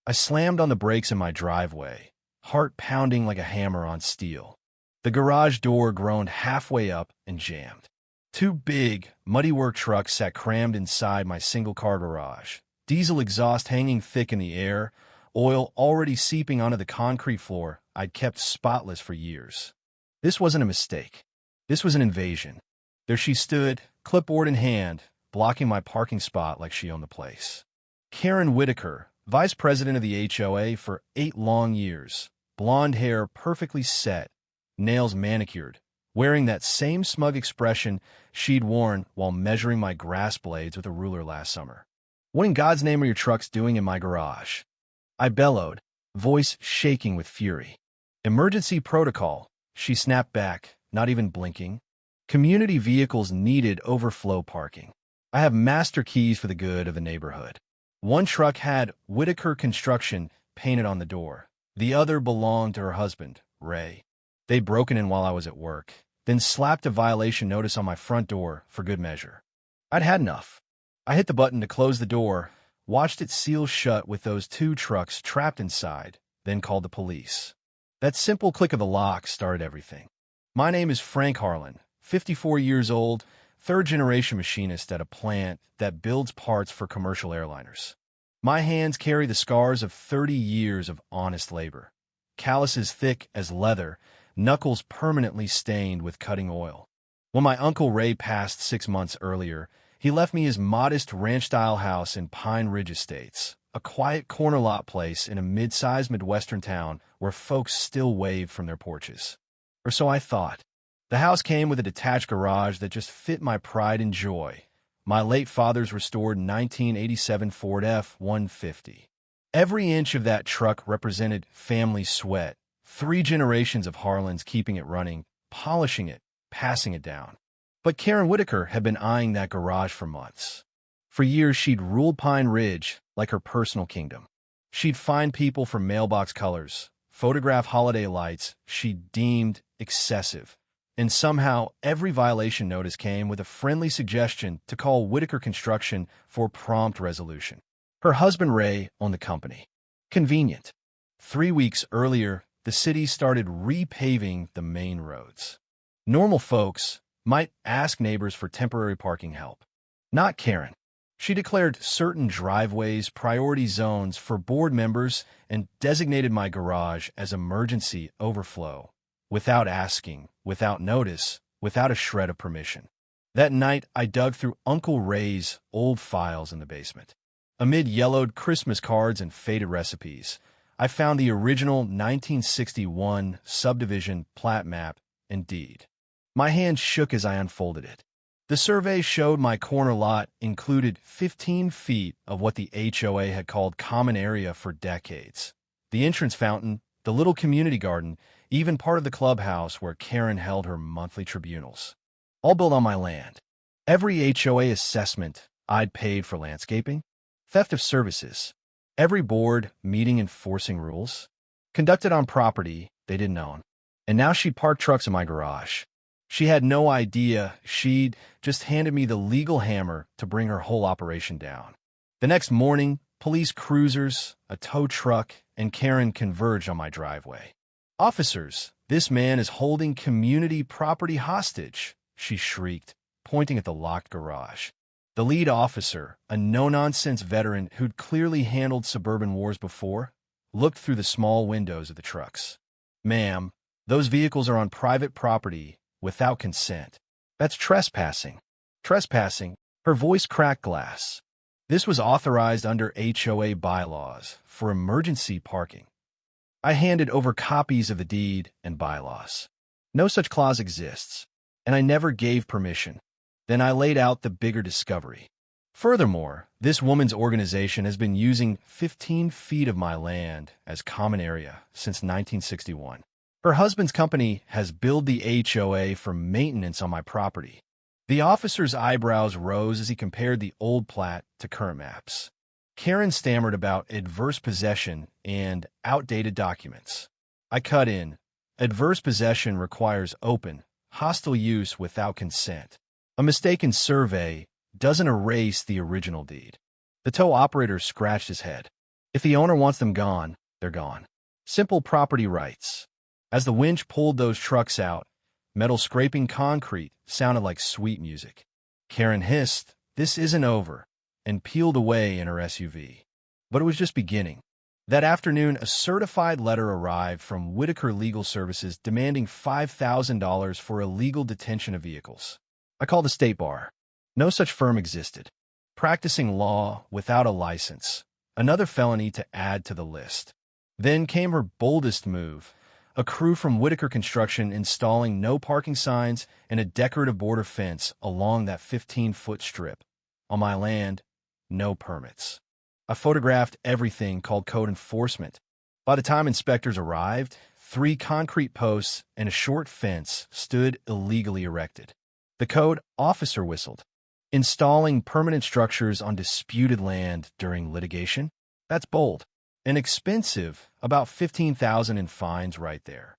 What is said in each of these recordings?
I slammed on the brakes in my driveway, heart pounding like a hammer on steel. The garage door groaned halfway up and jammed. Two big, muddy work trucks sat crammed inside my single-car garage, diesel exhaust hanging thick in the air, oil already seeping onto the concrete floor I'd kept spotless for years. This wasn't a mistake. This was an invasion. There she stood, clipboard in hand, blocking my parking spot like she owned the place. Karen Whitaker, vice president of the HOA for 8 long years, blonde hair perfectly set, nails manicured, wearing that same smug expression she'd worn while measuring my grass blades with a ruler last summer. "What in God's name are your trucks doing in my garage?" I bellowed, voice shaking with fury. "Emergency protocol," she snapped back, not even blinking. "Community vehicles needed overflow parking. I have master keys for the good of the neighborhood." One truck had Whitaker Construction painted on the door. The other belonged to her husband, Ray. They'd broken in while I was at work, then slapped a violation notice on my front door for good measure. I'd had enough. I hit the button to close the door, watched it seal shut with those 2 trucks trapped inside, then called the police. That simple click of the lock started everything. My name is Frank Harlan, 54 years old, 3rd-generation machinist at a plant that builds parts for commercial airliners. My hands carry the scars of 30 years of honest labor. Calluses thick as leather, knuckles permanently stained with cutting oil. When my Uncle Ray passed 6 months earlier, he left me his modest ranch-style house in Pine Ridge Estates, a quiet corner lot place in a mid-sized Midwestern town where folks still wave from their porches. Or so I thought. The house came with a detached garage that just fit my pride and joy. My late father's restored 1987 Ford F-150. Every inch of that truck represented family sweat, 3 generations of Harlans keeping it running, polishing it, passing it down. But Karen Whitaker had been eyeing that garage for months. For years, she'd ruled Pine Ridge like her personal kingdom. She'd find people for mailbox colors, photograph holiday lights she deemed excessive. And somehow, every violation notice came with a friendly suggestion to call Whitaker Construction for prompt resolution. Her husband, Ray, owned the company. Convenient. 3 weeks earlier, the city started repaving the main roads. Normal folks might ask neighbors for temporary parking help. Not Karen. She declared certain driveways priority zones for board members and designated my garage as emergency overflow, without asking, without notice, without a shred of permission. That night, I dug through Uncle Ray's old files in the basement. Amid yellowed Christmas cards and faded recipes, I found the original 1961 subdivision plat map and deed. My hand shook as I unfolded it. The survey showed my corner lot included 15 feet of what the HOA had called common area for decades. The entrance fountain, the little community garden, even part of the clubhouse where Karen held her monthly tribunals. All built on my land. Every HOA assessment I'd paid for landscaping, theft of services, every board meeting enforcing rules, conducted on property they didn't own. And now she'd parked trucks in my garage. She had no idea she'd just handed me the legal hammer to bring her whole operation down. The next morning, police cruisers, a tow truck, and Karen converged on my driveway. "Officers, this man is holding community property hostage," she shrieked, pointing at the locked garage. The lead officer, a no-nonsense veteran who'd clearly handled suburban wars before, looked through the small windows of the trucks. "Ma'am, those vehicles are on private property without consent. That's trespassing." Trespassing. Her voice cracked glass. This was authorized under HOA bylaws for emergency parking. I handed over copies of the deed and bylaws. No such clause exists, and I never gave permission. Then I laid out the bigger discovery. Furthermore, this woman's organization has been using 15 feet of my land as common area since 1961. Her husband's company has billed the HOA for maintenance on my property. The officer's eyebrows rose as he compared the old plat to current maps. Karen stammered about adverse possession and outdated documents. I cut in. Adverse possession requires open, hostile use without consent. A mistaken survey doesn't erase the original deed. The tow operator scratched his head. If the owner wants them gone, they're gone. Simple property rights. As the winch pulled those trucks out, metal scraping concrete sounded like sweet music. Karen hissed, "This isn't over," and peeled away in her SUV. But it was just beginning. That afternoon, a certified letter arrived from Whitaker Legal Services demanding $5,000 for illegal detention of vehicles. I called the state bar. No such firm existed. Practicing law without a license. Another felony to add to the list. Then came her boldest move. A crew from Whitaker Construction installing no parking signs and a decorative border fence along that 15-foot strip. On my land, no permits. I photographed everything, called code enforcement. By the time inspectors arrived, 3 concrete posts and a short fence stood illegally erected. The code officer whistled. Installing permanent structures on disputed land during litigation? That's bold. And expensive, about $15,000 in fines right there.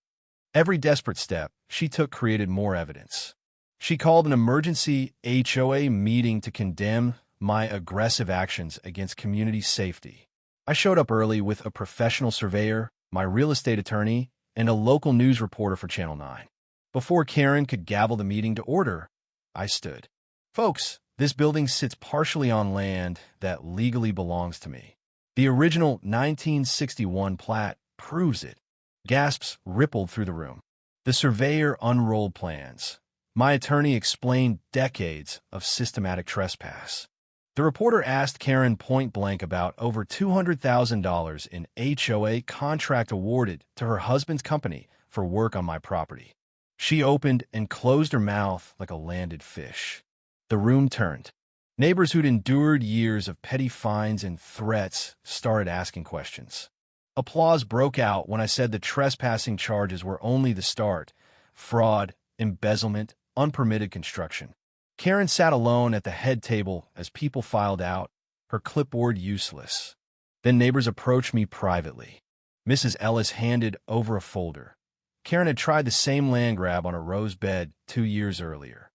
Every desperate step she took created more evidence. She called an emergency HOA meeting to condemn my aggressive actions against community safety. I showed up early with a professional surveyor, my real estate attorney, and a local news reporter for Channel 9. Before Karen could gavel the meeting to order, I stood. "Folks, this building sits partially on land that legally belongs to me. The original 1961 plat proves it." Gasps rippled through the room. The surveyor unrolled plans. My attorney explained decades of systematic trespass. The reporter asked Karen point-blank about over $200,000 in HOA contract awarded to her husband's company for work on my property. She opened and closed her mouth like a landed fish. The room turned. Neighbors who'd endured years of petty fines and threats started asking questions. Applause broke out when I said the trespassing charges were only the start. Fraud, embezzlement, unpermitted construction. Karen sat alone at the head table as people filed out, her clipboard useless. Then neighbors approached me privately. Mrs. Ellis handed over a folder. Karen had tried the same land grab on a rose bed 2 years earlier.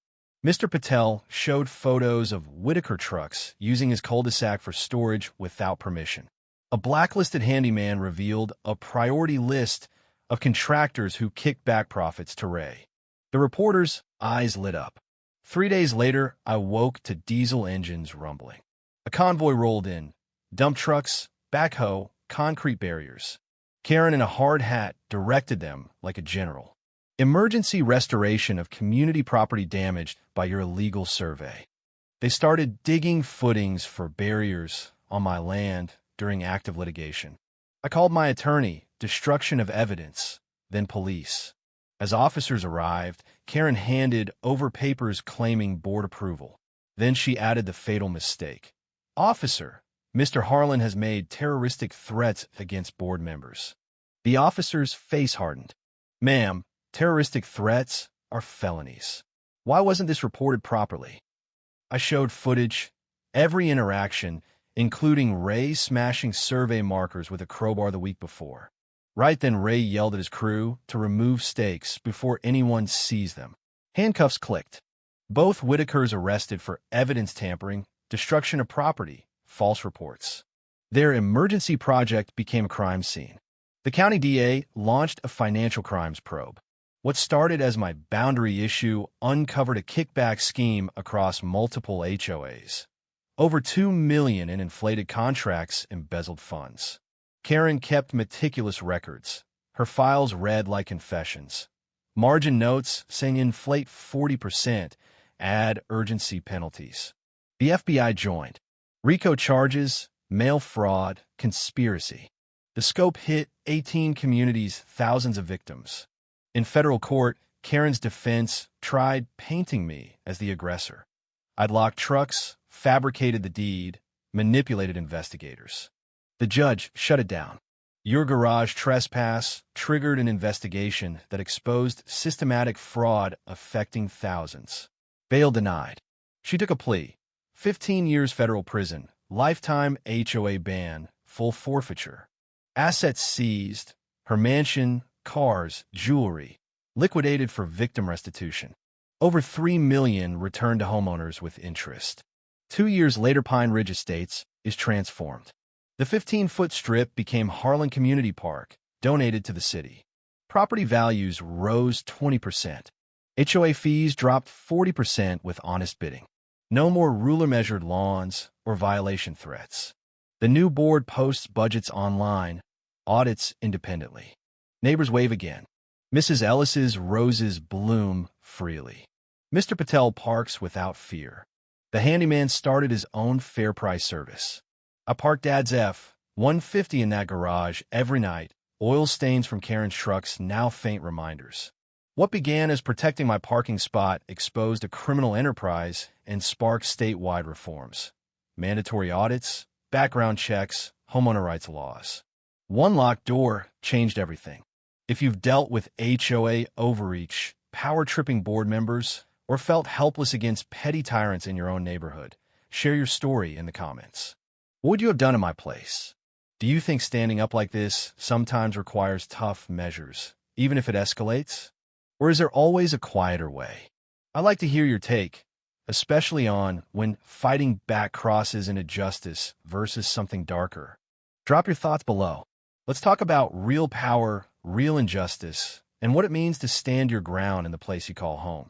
Mr. Patel showed photos of Whitaker trucks using his cul-de-sac for storage without permission. A blacklisted handyman revealed a priority list of contractors who kicked back profits to Ray. The reporter's eyes lit up. 3 days later, I woke to diesel engines rumbling. A convoy rolled in. Dump trucks, backhoe, concrete barriers. Karen in a hard hat directed them like a general. Emergency restoration of community property damaged by your illegal survey. They started digging footings for barriers on my land during active litigation. I called my attorney, destruction of evidence, then police. As officers arrived, Karen handed over papers claiming board approval. Then she added the fatal mistake. "Officer, Mr. Harlan has made terroristic threats against board members." The officer's face hardened. "Ma'am, terroristic threats are felonies. Why wasn't this reported properly?" I showed footage, every interaction, including Ray smashing survey markers with a crowbar the week before. Right then, Ray yelled at his crew to remove stakes before anyone sees them. Handcuffs clicked. Both Whitakers arrested for evidence tampering, destruction of property, false reports. Their emergency project became a crime scene. The county DA launched a financial crimes probe. What started as my boundary issue uncovered a kickback scheme across multiple HOAs. Over $2 million in inflated contracts, embezzled funds. Karen kept meticulous records. Her files read like confessions. Margin notes saying inflate 40%, add urgency penalties. The FBI joined. RICO charges, mail fraud, conspiracy. The scope hit 18 communities, thousands of victims. In federal court, Karen's defense tried painting me as the aggressor. I'd locked trucks, fabricated the deed, manipulated investigators. The judge shut it down. Your garage trespass triggered an investigation that exposed systematic fraud affecting thousands. Bail denied. She took a plea. 15 years federal prison, lifetime HOA ban, full forfeiture. Assets seized, her mansion, cars, jewelry, liquidated for victim restitution. Over $3 million returned to homeowners with interest. 2 years later, Pine Ridge Estates is transformed. The 15-foot strip became Harlan Community Park, donated to the city. Property values rose 20%. HOA fees dropped 40% with honest bidding. No more ruler-measured lawns or violation threats. The new board posts budgets online, audits independently. Neighbors wave again. Mrs. Ellis's roses bloom freely. Mr. Patel parks without fear. The handyman started his own fair price service. I park Dad's F-150 in that garage every night. Oil stains from Karen's trucks now faint reminders. What began as protecting my parking spot exposed a criminal enterprise and sparked statewide reforms. Mandatory audits, background checks, homeowner rights laws. One locked door changed everything. If you've dealt with HOA overreach, power-tripping board members, or felt helpless against petty tyrants in your own neighborhood, share your story in the comments. What would you have done in my place? Do you think standing up like this sometimes requires tough measures, even if it escalates? Or is there always a quieter way? I'd like to hear your take, especially on when fighting back crosses into justice versus something darker. Drop your thoughts below. Let's talk about real power, real injustice, and what it means to stand your ground in the place you call home.